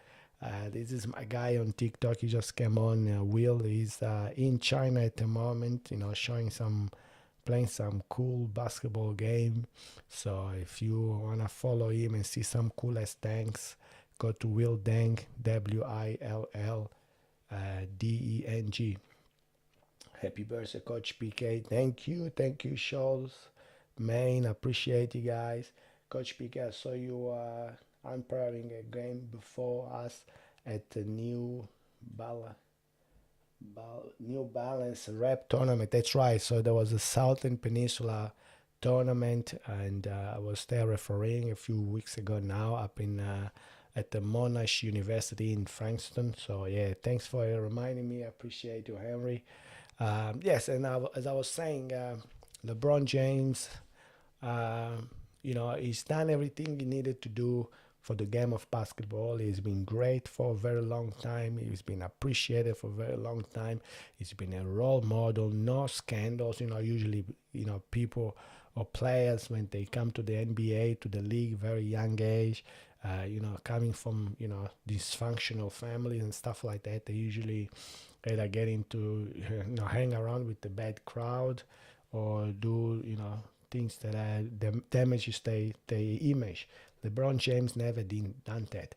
This is my guy on TikTok. He just came on. Will is in China at the moment, showing playing some cool basketball game. So if you want to follow him and see some coolest danks, go to Will Dang, WILLDENG. Happy birthday, Coach PK. Thank you, Shoals. Man, appreciate you guys. Coach PK, I saw you umpiring a game before us at the New Balance Rep tournament. That's right. So there was a Southern Peninsula tournament, and I was there refereeing a few weeks ago now up in at the Monash University in Frankston. So yeah, thanks for reminding me. I appreciate you, Henry. Yes, and as I was saying, LeBron James, he's done everything he needed to do for the game of basketball. He's been great for a very long time. He's been appreciated for a very long time. He's been a role model. No scandals. Usually, people or players when they come to the NBA, to the league, very young age, coming from dysfunctional families and stuff like that, they usually either get into hang around with the bad crowd or do things that damages their image. LeBron James never done that.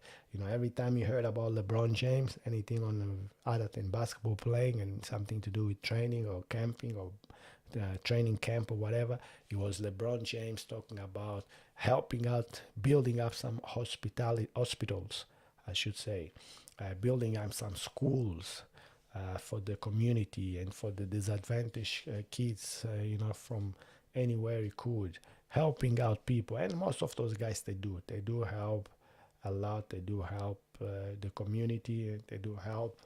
Every time you heard about LeBron James, anything on other than basketball playing and something to do with training or camping or training camp or whatever, it was LeBron James talking about helping out, building up some hospitals, I should say, building up some schools for the community and for the disadvantaged kids, from anywhere he could, helping out people. And most of those guys, they do help a lot. They do help the community. They do help,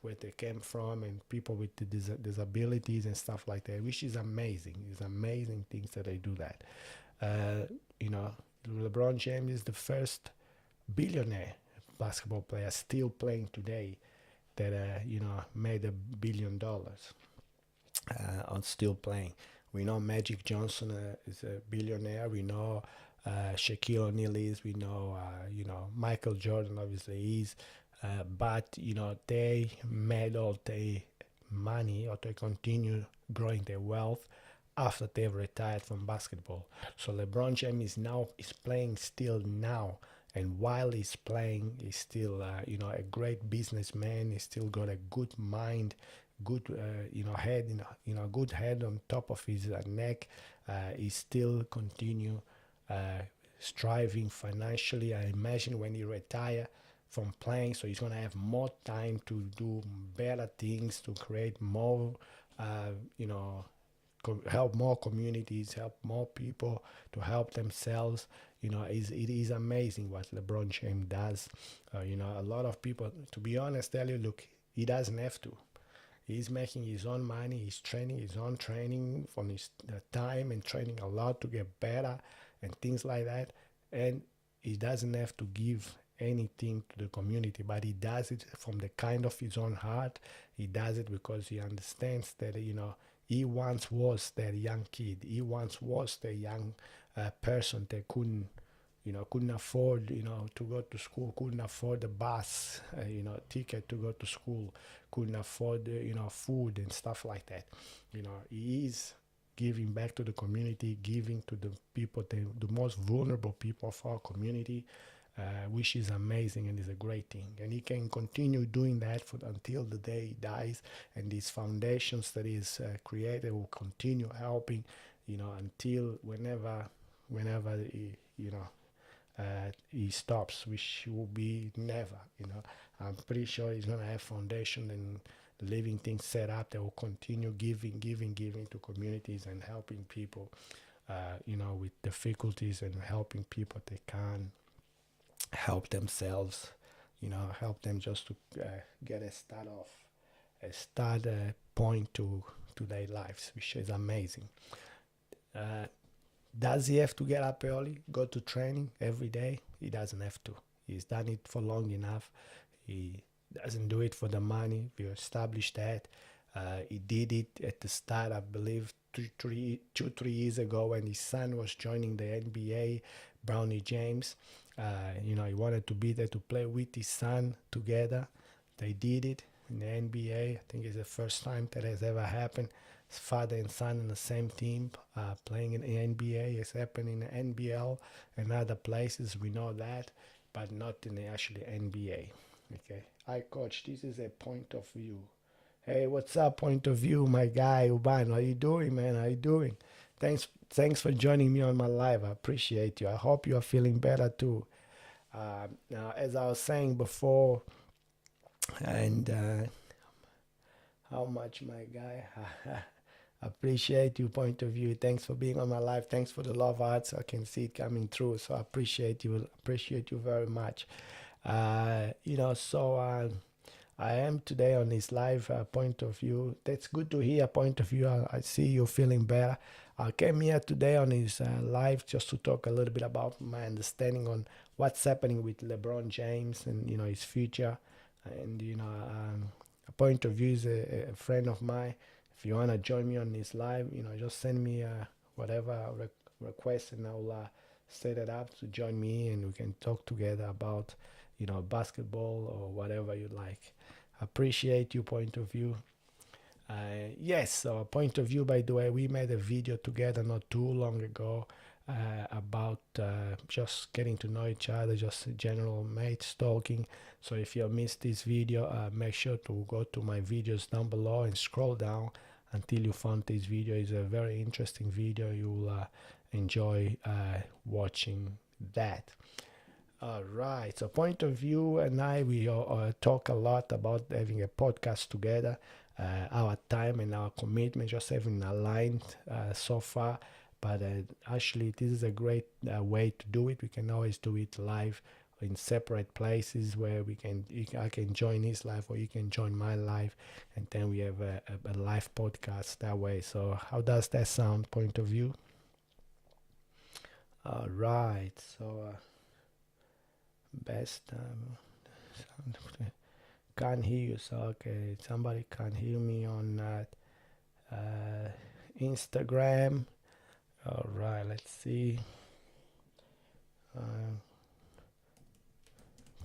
where they came from and people with the disabilities and stuff like that, which is amazing. It's amazing things that they do that. LeBron James is the first billionaire basketball player still playing today that made $1 billion on still playing. We know Magic Johnson is a billionaire. We know Shaquille O'Neal is. We know Michael Jordan obviously is. But they made all their money, or they continue growing their wealth after they've retired from basketball. So LeBron James is playing still now, and while he's playing, he's still a great businessman. He's still got a good mind, good head, good head on top of his neck. He still continue striving financially. I imagine when he retire from playing, so he's going to have more time to do better things, to create more help more communities, help more people, to help themselves. It is amazing what LeBron James does. A lot of people, to be honest, tell you, look, he doesn't have to. He's making his own money. He's training his own training from his time and training a lot to get better and things like that. And he doesn't have to give anything to the community, but he does it from the kind of his own heart. He does it because he understands that He once was that young kid. He once was the young person that couldn't afford, to go to school, couldn't afford the bus, ticket to go to school, couldn't afford, food and stuff like that. He is giving back to the community, giving to the people, the most vulnerable people of our community, which is amazing and is a great thing. And he can continue doing that until the day he dies. And these foundations that he's created will continue helping, until whenever he stops, which will be never. I'm pretty sure he's gonna have foundation and living things set up that will continue giving to communities and helping people, with difficulties, and helping people that can help themselves, help them just to get a start point to their lives, which is amazing. Uh, does he have to get up early, go to training every day? He doesn't have to. He's done it for long enough. He doesn't do it for the money. We established that. He did it at the start, I believe, 2, 3 years ago when his son was joining the NBA, Brownie James. He wanted to be there to play with his son together. They did it in the NBA. I think it's the first time that has ever happened. His father and son in the same team, playing in the NBA. It's happened in the NBL and other places. We know that, but not in the actually NBA. Okay. Hi, coach. This is a point of view. Hey, what's up, point of view, my guy, Uban? How you doing, man? How you doing? Thanks for joining me on my live. I appreciate you. I hope you are feeling better too. Now, as I was saying before, and how much, my guy? Appreciate you, point of view. Thanks for being on my live. Thanks for the love hearts. I can see it coming through. So I appreciate you. Appreciate you very much. So I am today on this live point of view. That's good to hear, point of view. I see you feeling better. I came here today on his live just to talk a little bit about my understanding on what's happening with LeBron James and his future. And a point of view is a friend of mine. If you wanna join me on this live, just send me whatever request, and I'll set it up to join me, and we can talk together about basketball or whatever you like. Appreciate your point of view. Yes, so point of view, by the way, we made a video together not too long ago about just getting to know each other, just general mates talking. So if you missed this video, make sure to go to my videos down below and scroll down until you found this video. It's a very interesting video. You'll enjoy watching that. All right, so point of view and we talk a lot about having a podcast together. Our time and our commitment just haven't aligned so far, but actually this is a great way to do it. We can always do it live in separate places where I can join his live or you can join my live, and then we have a live podcast that way. So how does that sound, point of view? All right, so best sound. Can't hear you, so okay, somebody can't hear me on Instagram. All right, let's see.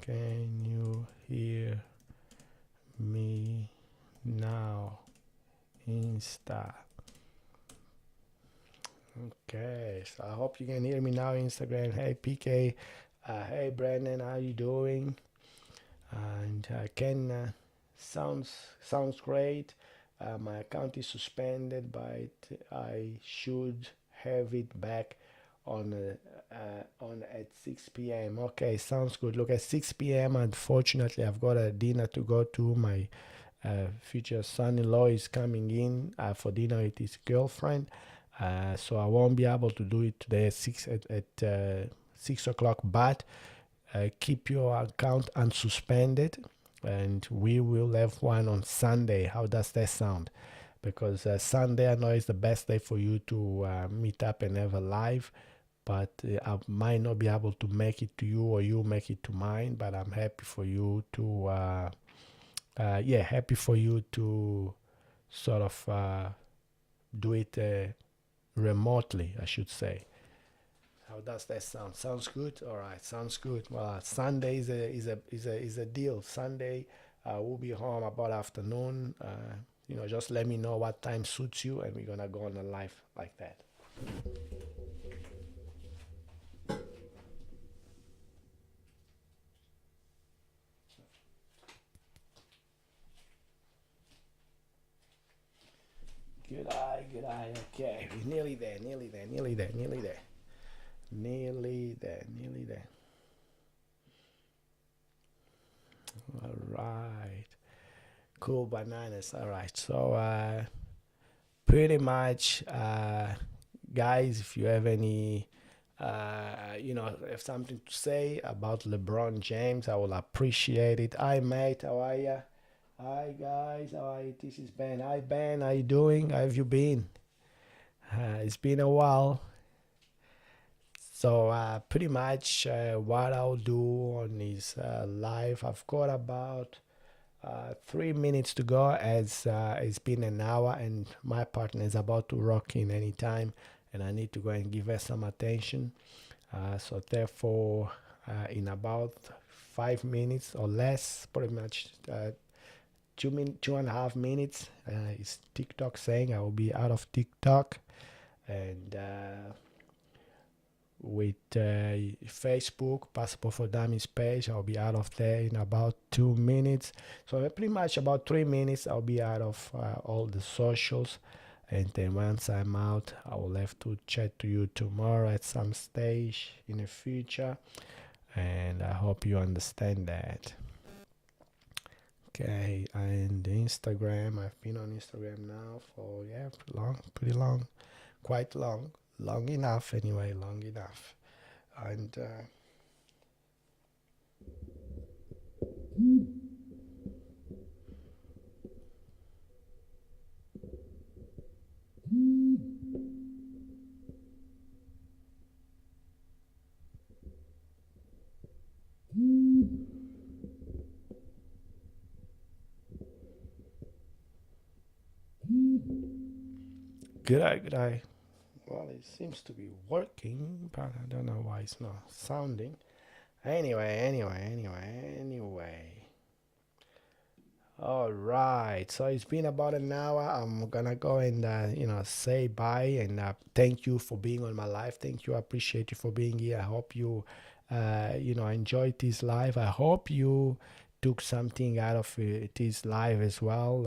Can you hear me now? Insta. Okay, so I hope you can hear me now. Instagram. Hey PK. Hey Brandon, how you doing? And Ken, sounds great. My account is suspended, but I should have it back on at 6 p.m. Okay, sounds good. Look, at 6 p.m. unfortunately I've got a dinner to go to. My future son-in-law is coming in for dinner with his girlfriend, so I won't be able to do it today at 6 o'clock, but keep your account unsuspended and we will have one on Sunday. How does that sound? Because Sunday I know is the best day for you to meet up and have a live, but I might not be able to make it to you or you make it to mine, but I'm happy for you to happy for you to sort of do it remotely, I should say. How does that sound? Sounds good. All right, sounds good. Well, Sunday is a deal. Sunday, we'll be home about afternoon. Just let me know what time suits you, and we're gonna go on a live like that. Good eye, good eye. Okay, we're nearly there, nearly there, nearly there, nearly there, nearly there, nearly there. All right, cool bananas. All right, so pretty much, guys, if you have any, have something to say about LeBron James, I will appreciate it. Hi, mate, how are ya? Hi, guys, how are you? This is Ben. Hi, Ben, how you doing? How have you been? It's been a while. So pretty much what I'll do on this live, I've got about 3 minutes to go as it's been an hour and my partner is about to rock in anytime and I need to go and give her some attention. So therefore, in about 5 minutes or less, pretty much 2.5 minutes, is TikTok saying I will be out of TikTok and with Facebook, Passport for Dummies page. I'll be out of there in about 2 minutes. So pretty much about 3 minutes, I'll be out of all the socials. And then once I'm out, I will have to chat to you tomorrow at some stage in the future. And I hope you understand that. Okay, and Instagram, I've been on Instagram now for, yeah, pretty long, quite long enough anyway, long enough. And good eye, good eye. Well, it seems to be working, but I don't know why it's not sounding. Anyway. All right. So it's been about an hour. I'm gonna go and say bye and thank you for being on my live. Thank you. I appreciate you for being here. I hope you enjoyed this live. I hope you took something out of this live as well.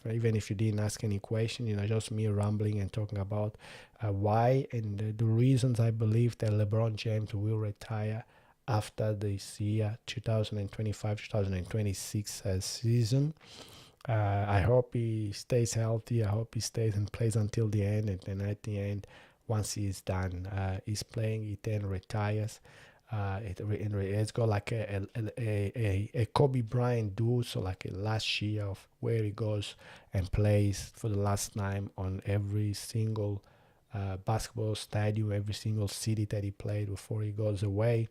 Even if you didn't ask any question, just me rambling and talking about why and the reasons I believe that LeBron James will retire after this year 2025-2026 season. I hope he stays healthy. I hope he stays and plays until the end, and then at the end, once he's done he's playing, he then retires. It's got like a Kobe Bryant do, so like a last year of where he goes and plays for the last time on every single basketball stadium, every single city that he played before he goes away.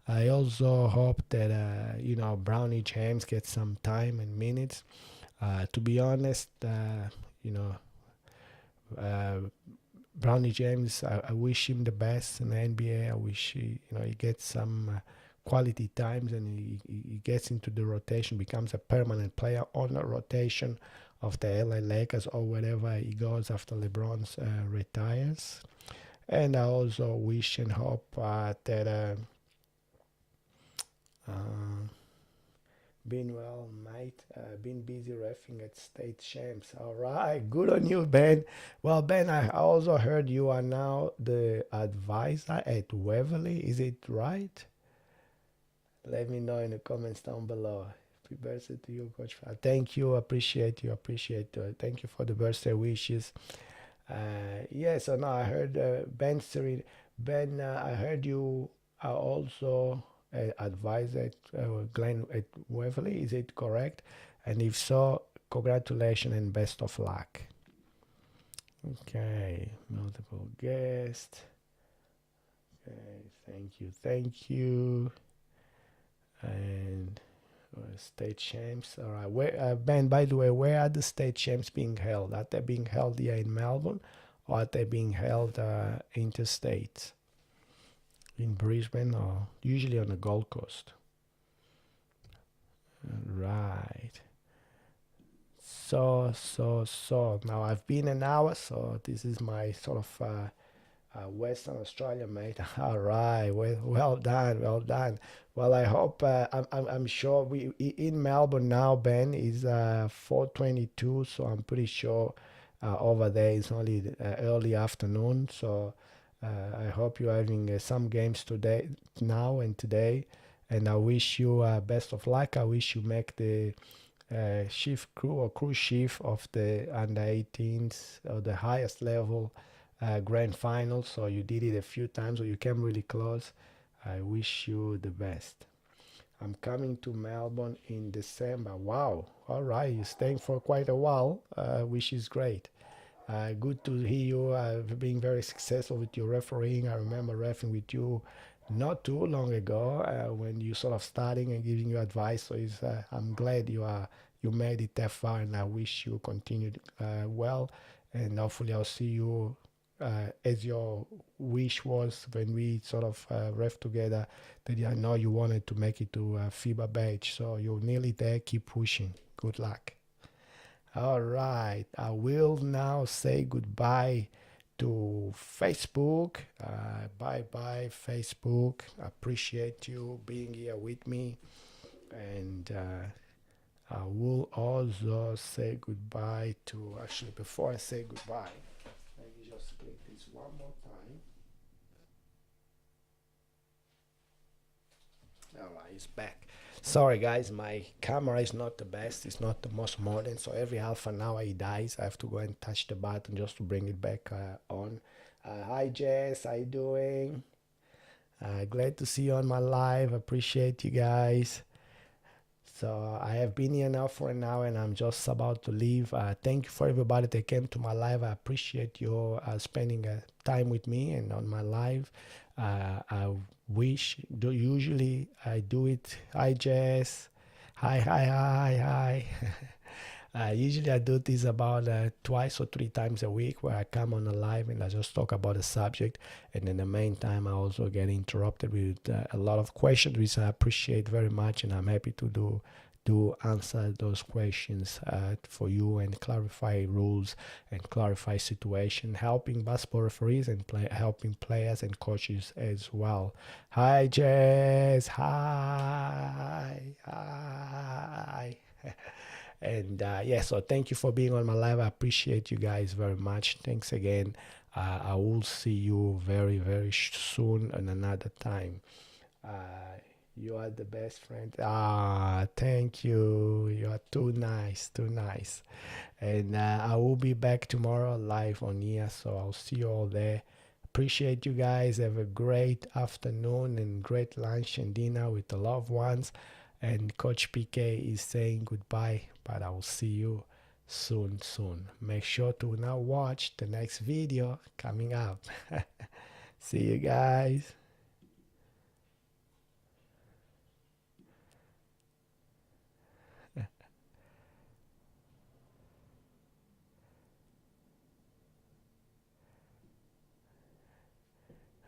I also hope that Brownie James gets some time and minutes. To be honest, you know, uh, Brownie James, I wish him the best in the NBA. I wish he gets some quality times and he gets into the rotation, becomes a permanent player on the rotation of the LA Lakers or wherever he goes after LeBron retires. And I also wish and hope that. Uh, Been well, mate. Been busy refing at state champs. All right, good on you, Ben. Well, Ben, I also heard you are now the advisor at Waverly. Is it right? Let me know in the comments down below. Happy birthday to you, Coach. Thank you. Appreciate you. Appreciate you. Thank you for the birthday wishes. Yeah, so now I heard Ben Serene. Ben, I heard you are also advisor at Glen at Waverly. Is it correct? And if so, congratulations and best of luck. Okay, multiple guests. Okay, thank you, and State champs. All right. Where, Ben, by the way, where are the state champs being held? Are they being held here in Melbourne, or are they being held interstate in Brisbane, or usually on the Gold Coast? Right. So. Now I've been an hour, so this is my sort of Western Australia, mate. All right, well done, well done. Well, I hope I'm sure in Melbourne now. Ben is 4:22, so I'm pretty sure over there it's only early afternoon. So I hope you're having some games today, now and today, and I wish you best of luck. I wish you make the shift crew or cruise shift of the under 18s or the highest level grand final. So you did it a few times, or you came really close. I wish you the best. I'm coming to Melbourne in December. Wow. All right. You're staying for quite a while, which is great. Good to hear you being very successful with your refereeing. I remember refereeing with you not too long ago when you sort of starting and giving you advice. So I'm glad you made it that far, and I wish you continued well. And hopefully, I'll see you as your wish was when we sort of ref together. That I know you wanted to make it to FIBA badge, so you're nearly there. Keep pushing. Good luck. All right, I will now say goodbye to Facebook. Bye bye, Facebook. Appreciate you being here with me. And I will also say goodbye to, actually, before I say goodbye, let me just click this one more time. All right, it's back. Sorry, guys, my camera is not the best. It's not the most modern. So every half an hour it dies. I have to go and touch the button just to bring it back on. Hi, Jess. How you doing? Glad to see you on my live. Appreciate you guys. So I have been here now for an hour, and I'm just about to leave. Thank you for everybody that came to my live. I appreciate you spending time with me and on my live. I wish, usually I do it. Hi, Jess. Hi, hi, hi, hi. Usually I do this about twice or three times a week, where I come on a live and I just talk about a subject. And in the meantime, I also get interrupted with a lot of questions, which I appreciate very much, and I'm happy to answer those questions for you, and clarify rules and clarify situation, helping basketball referees and helping players and coaches as well. Hi, Jess. Hi. Hi. And yeah, so thank you for being on my live. I appreciate you guys very much. Thanks again. I will see you very, very soon and another time. You are the best friend. Thank you. You are too nice, too nice. And I will be back tomorrow live on here, so I'll see you all there. Appreciate you guys. Have a great afternoon and great lunch and dinner with the loved ones. And Coach PK is saying goodbye, but I will see you soon. Make sure to now watch the next video coming up. See you guys.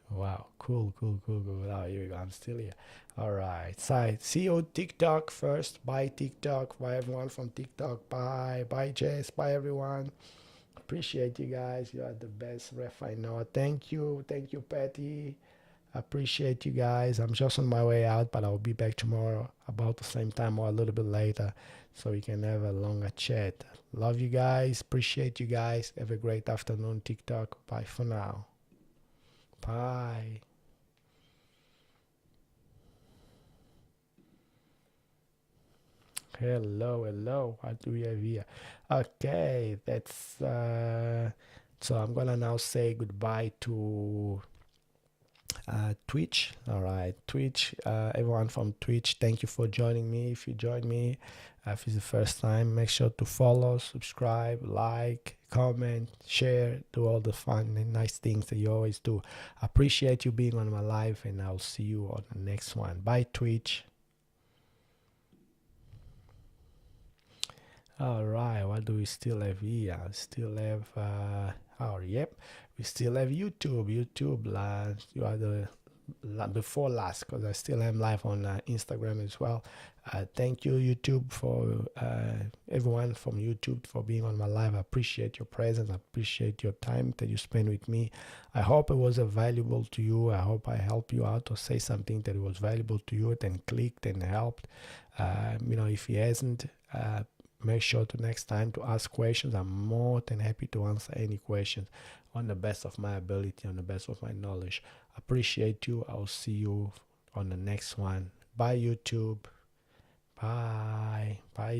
Wow, cool. Oh, here we go. I'm still here. All right. So, see you on TikTok first. Bye, TikTok. Bye, everyone from TikTok. Bye. Bye, Jess. Bye, everyone. Appreciate you guys. You are the best ref I know. Thank you. Thank you, Patty. Appreciate you guys. I'm just on my way out, but I'll be back tomorrow about the same time or a little bit later, so we can have a longer chat. Love you guys. Appreciate you guys. Have a great afternoon, TikTok. Bye for now. Bye. Hello. What do we have here? Okay, that's so I'm gonna now say goodbye to Twitch. All right, Twitch. Everyone from Twitch, thank you for joining me. If you joined me, if it's the first time, make sure to follow, subscribe, like, comment, share, do all the fun and nice things that you always do. Appreciate you being on my live, and I'll see you on the next one. Bye, Twitch. All right, what do we still have here? Still have, oh, yep, we still have YouTube. YouTube, you are the before last, because I still am live on Instagram as well. Thank you, YouTube, for everyone from YouTube for being on my live. I appreciate your presence. I appreciate your time that you spend with me. I hope it was valuable to you. I hope I helped you out or say something that was valuable to you and clicked and helped. If it hasn't, make sure to next time to ask questions. I'm more than happy to answer any questions on the best of my ability, on the best of my knowledge. Appreciate you. I'll see you on the next one. Bye, YouTube. Bye. Bye.